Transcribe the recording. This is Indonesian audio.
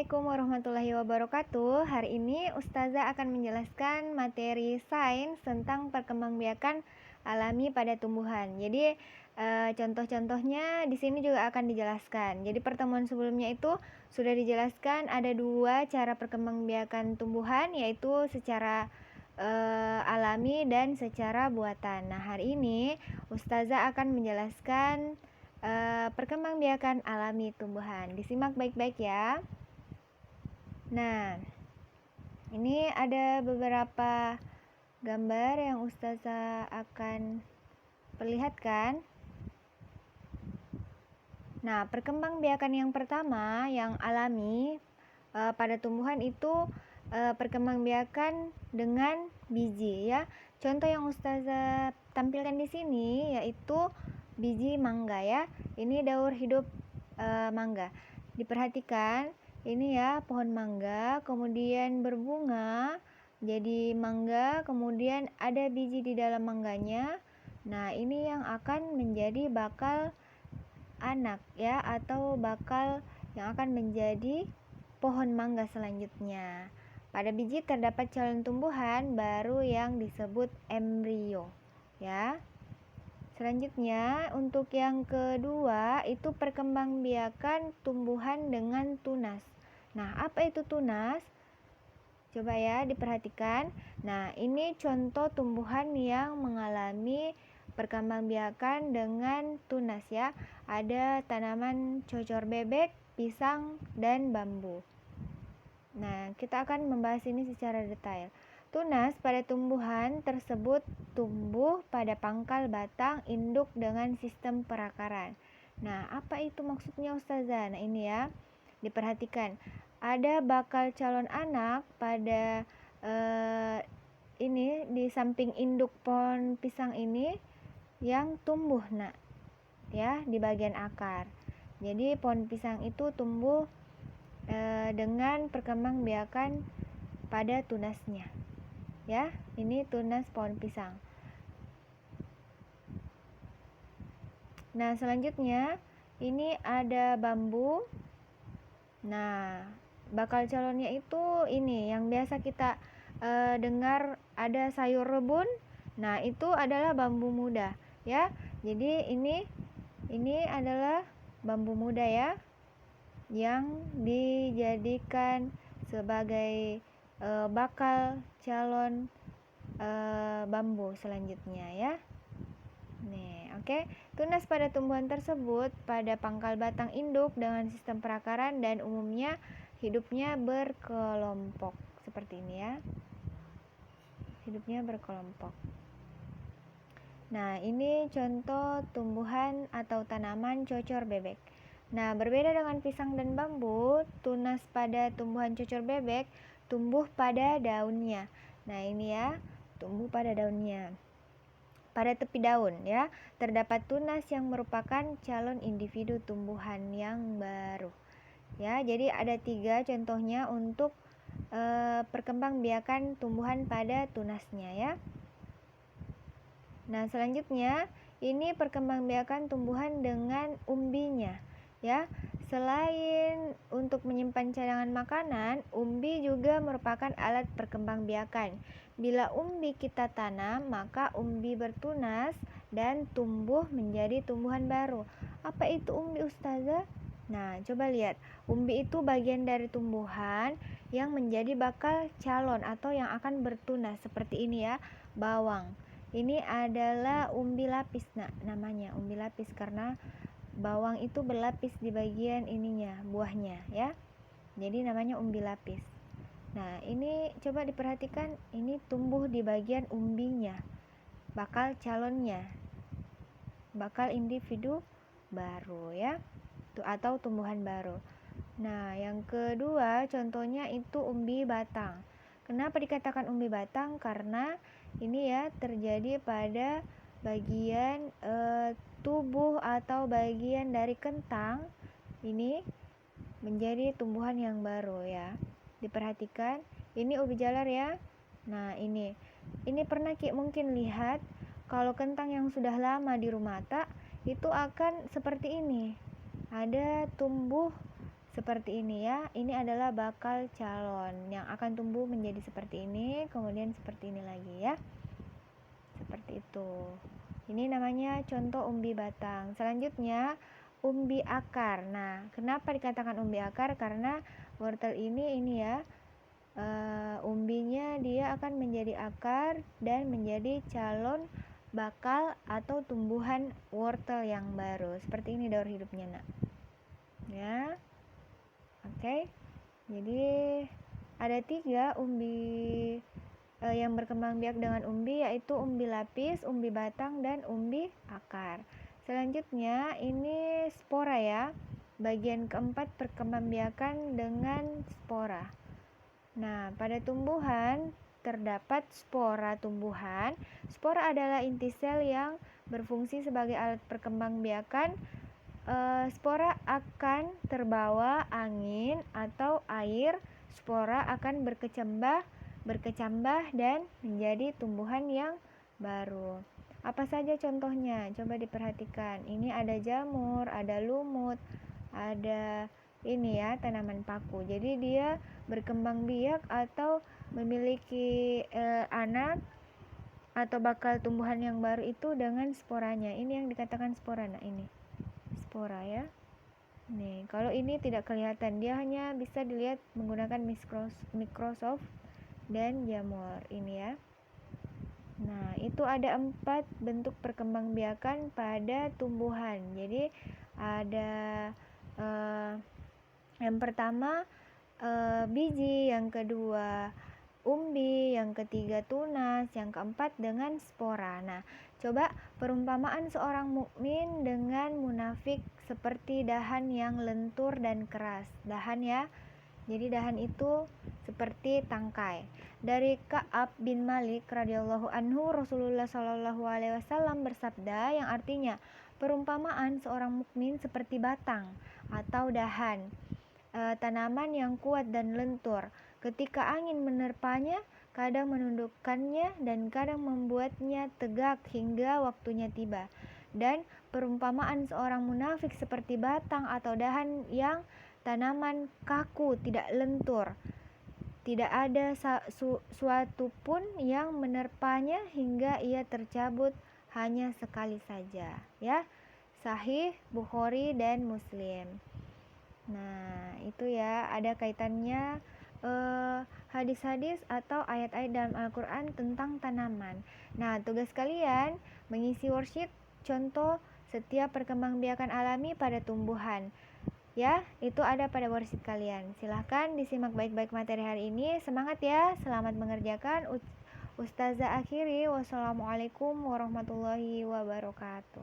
Assalamualaikum warahmatullahi wabarakatuh. Hari ini Ustazah akan menjelaskan materi sains tentang perkembangbiakan alami pada tumbuhan. Jadi contoh-contohnya di sini juga akan dijelaskan. Jadi pertemuan sebelumnya itu sudah dijelaskan ada dua cara perkembangbiakan tumbuhan, yaitu secara alami dan secara buatan. Nah, hari ini Ustazah akan menjelaskan perkembangbiakan alami tumbuhan. Disimak baik-baik ya. Nah, ini ada beberapa gambar yang Ustazah akan perlihatkan. Nah, perkembangbiakan yang pertama yang alami pada tumbuhan itu perkembangbiakan dengan biji ya. Contoh yang Ustazah tampilkan di sini yaitu biji mangga ya. Ini daur hidup mangga. Diperhatikan, ini ya pohon mangga, kemudian berbunga jadi mangga, kemudian ada biji di dalam mangganya. Nah, ini yang akan menjadi bakal anak ya, atau bakal yang akan menjadi pohon mangga selanjutnya. Pada biji terdapat calon tumbuhan baru yang disebut embrio ya. Selanjutnya, untuk yang kedua itu perkembangbiakan tumbuhan dengan tunas. Nah, apa itu tunas? Coba ya diperhatikan. Nah, ini contoh tumbuhan yang mengalami perkembangbiakan dengan tunas ya. Ada tanaman cocor bebek, pisang, dan bambu. Nah, kita akan membahas ini secara detail. Tunas pada tumbuhan tersebut tumbuh pada pangkal batang induk dengan sistem perakaran. Nah, apa itu maksudnya Ustazah? Nah, ini ya, diperhatikan. Ada bakal calon anak pada ini di samping induk pohon pisang ini yang tumbuh ya di bagian akar. Jadi pohon pisang itu tumbuh dengan perkembangbiakan pada tunasnya. Ya, ini tunas pohon pisang. Nah, selanjutnya ini ada bambu. Nah, bakal calonnya itu ini yang biasa kita dengar ada sayur rebun. Nah, itu adalah bambu muda ya. Jadi ini adalah bambu muda ya, yang dijadikan sebagai bakal calon bambu selanjutnya ya. Nih, oke. Tunas pada tumbuhan tersebut pada pangkal batang induk dengan sistem perakaran dan umumnya hidupnya berkelompok seperti ini ya. Hidupnya berkelompok. Nah, ini contoh tumbuhan atau tanaman cocor bebek. Nah, berbeda dengan pisang dan bambu, tunas pada tumbuhan cocor bebek tumbuh pada daunnya. Nah, ini ya, tumbuh pada daunnya. Pada tepi daun ya, terdapat tunas yang merupakan calon individu tumbuhan yang baru. Ya, jadi ada 3 contohnya untuk perkembangbiakan tumbuhan pada tunasnya ya. Nah, selanjutnya ini perkembangbiakan tumbuhan dengan umbinya ya. Selain untuk menyimpan cadangan makanan, umbi juga merupakan alat perkembangbiakan. Bila umbi kita tanam, maka umbi bertunas dan tumbuh menjadi tumbuhan baru. Apa itu umbi Ustazah? Nah, coba lihat. Umbi itu bagian dari tumbuhan yang menjadi bakal calon atau yang akan bertunas seperti ini ya, bawang. Ini adalah umbi lapis namanya, umbi lapis karena bawang itu berlapis di bagian ininya, buahnya ya. Jadi namanya umbi lapis. Nah, ini coba diperhatikan, ini tumbuh di bagian umbinya, bakal calonnya, bakal individu baru ya, atau tumbuhan baru. Nah, yang kedua contohnya itu umbi batang. Kenapa dikatakan umbi batang? Karena ini ya terjadi pada bagian tubuh atau bagian dari kentang ini menjadi tumbuhan yang baru ya. Diperhatikan, ini ubi jalar ya. Nah, ini pernah mungkin lihat kalau kentang yang sudah lama di rumah itu akan seperti ini. Ada tumbuh seperti ini ya. Ini adalah bakal calon yang akan tumbuh menjadi seperti ini, kemudian seperti ini lagi ya. Seperti itu. Ini namanya contoh umbi batang. Selanjutnya umbi akar. Nah, kenapa dikatakan umbi akar? Karena wortel ini ya, umbinya dia akan menjadi akar dan menjadi calon bakal atau tumbuhan wortel yang baru. Seperti ini daur hidupnya, nak. Ya. Oke. Jadi ada 3 umbi yang berkembang biak dengan umbi, yaitu umbi lapis, umbi batang, dan umbi akar. Selanjutnya ini spora ya. Bagian keempat perkembangbiakan dengan spora. Nah, pada tumbuhan terdapat spora tumbuhan. Spora adalah inti sel yang berfungsi sebagai alat perkembangbiakan. Spora akan terbawa angin atau air. Spora akan berkecambah dan menjadi tumbuhan yang baru. Apa saja contohnya? Coba diperhatikan. Ini ada jamur, ada lumut, ada ini ya, tanaman paku. Jadi dia berkembang biak atau memiliki anak atau bakal tumbuhan yang baru itu dengan sporanya. Ini yang dikatakan spora. Nah, ini spora ya. Nih, kalau ini tidak kelihatan, dia hanya bisa dilihat menggunakan mikroskop dan jamur ini ya. Nah, itu ada 4 bentuk perkembangbiakan pada tumbuhan. Jadi ada yang pertama biji, yang kedua umbi, yang ketiga tunas, yang keempat dengan spora. Nah, coba perumpamaan seorang mukmin dengan munafik seperti dahan yang lentur dan keras. Dahan ya. Jadi dahan itu seperti tangkai. Dari Ka'ab bin Malik radhiyallahu anhu, Rasulullah shallallahu alaihi wasallam bersabda, yang artinya perumpamaan seorang mukmin seperti batang atau dahan tanaman yang kuat dan lentur. Ketika angin menerpanya, kadang menundukkannya dan kadang membuatnya tegak hingga waktunya tiba. Dan perumpamaan seorang munafik seperti batang atau dahan yang tanaman kaku, tidak lentur. Tidak ada suatu pun yang menerpanya hingga ia tercabut hanya sekali saja. Ya, Sahih Bukhari dan Muslim. Nah, itu ya, ada kaitannya hadis-hadis atau ayat-ayat dalam Al-Quran tentang tanaman. Nah, tugas kalian mengisi worksheet contoh setiap perkembangbiakan alami pada tumbuhan. Ya, itu ada pada worksheet kalian. Silahkan disimak baik-baik materi hari ini. Semangat ya, selamat mengerjakan. Ustazah akhiri, wassalamualaikum warahmatullahi wabarakatuh.